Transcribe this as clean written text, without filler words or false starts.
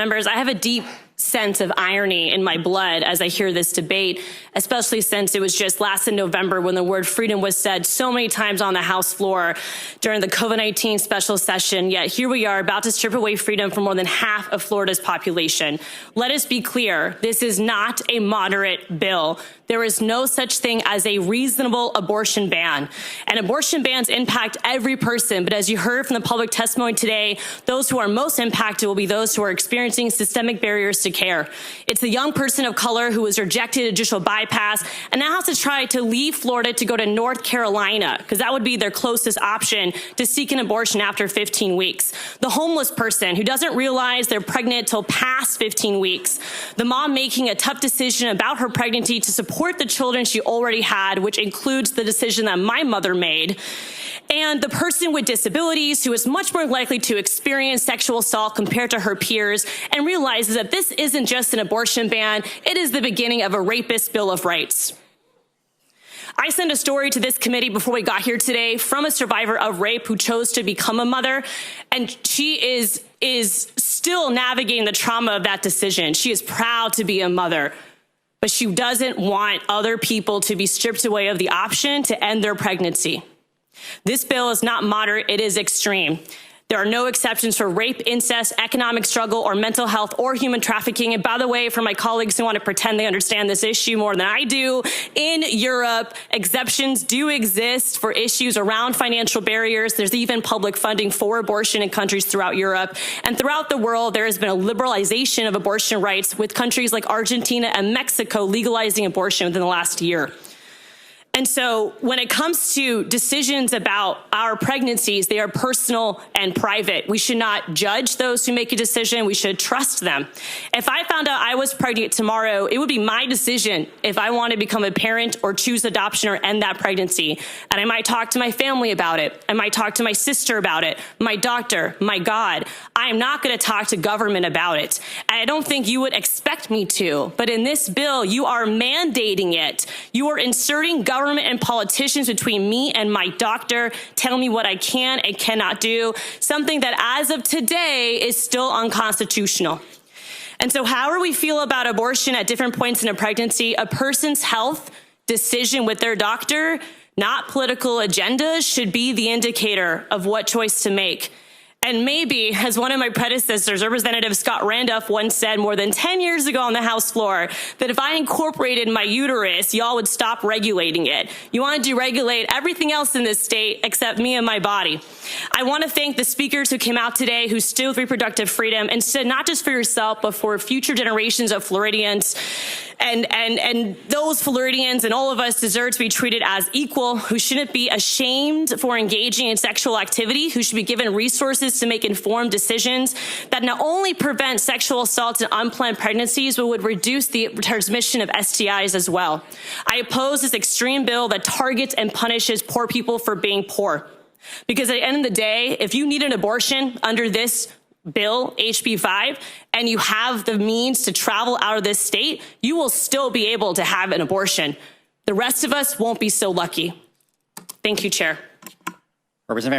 Members, I have a deep sense of irony in my blood as I hear this debate, especially since it was just last in November when the word freedom was said so many times on the House floor during the COVID-19 special session. Yet here we are about to strip away freedom from more than half of Florida's population. Let us be clear, this is not a moderate bill. There is no such thing as a reasonable abortion ban. And abortion bans impact every person. But as you heard from the public testimony today, those who are most impacted will be those who are experiencing systemic barriers to care. It's the young person of color who was rejected a judicial bypass and now has to try to leave Florida to go to North Carolina, because that would be their closest option to seek an abortion after 15 weeks. The homeless person who doesn't realize they're pregnant till past 15 weeks. The mom making a tough decision about her pregnancy to support the children she already had, which includes the decision that my mother made. And the person with disabilities who is much more likely to experience sexual assault compared to her peers and realizes that this isn't just an abortion ban, it is the beginning of a rapist Bill of Rights. I sent a story to this committee before we got here today from a survivor of rape who chose to become a mother, and she is still navigating the trauma of that decision. She is proud to be a mother, but she doesn't want other people to be stripped away of the option to end their pregnancy. This bill is not moderate, it is extreme. There are no exceptions for rape, incest, economic struggle, or mental health, or human trafficking. And by the way, for my colleagues who want to pretend they understand this issue more than I do, in Europe, exceptions do exist for issues around financial barriers. There's even public funding for abortion in countries throughout Europe. And throughout the world, there has been a liberalization of abortion rights, with countries like Argentina and Mexico legalizing abortion within the last year. And so when it comes to decisions about our pregnancies, they are personal and private. We should not judge those who make a decision. We should trust them. If I found out I was pregnant tomorrow, it would be my decision if I want to become a parent or choose adoption or end that pregnancy. And I might talk to my family about it. I might talk to my sister about it, my doctor, my God. I am not going to talk to government about it. I don't think you would expect me to. But in this bill, you are mandating it. You are inserting government and politicians between me and my doctor, telling me what I can and cannot do, something that as of today is still unconstitutional. And so however we feel about abortion at different points in a pregnancy, a person's health decision with their doctor, not political agendas, should be the indicator of what choice to make. And maybe, as one of my predecessors, Representative Scott Randolph, once said more than 10 years ago on the House floor, that if I incorporated my uterus, y'all would stop regulating it. You want to deregulate everything else in this state except me and my body. I want to thank the speakers who came out today who stood with reproductive freedom and stood not just for yourself, but for future generations of Floridians. And those Floridians and all of us deserve to be treated as equal, who shouldn't be ashamed for engaging in sexual activity, who should be given resources to make informed decisions that not only prevent sexual assaults and unplanned pregnancies, but would reduce the transmission of STIs as well. I oppose this extreme bill that targets and punishes poor people for being poor. Because at the end of the day, if you need an abortion under this bill, HB 5, and you have the means to travel out of this state, you will still be able to have an abortion. The rest of us won't be so lucky. Thank you, Chair. Representative Aaron.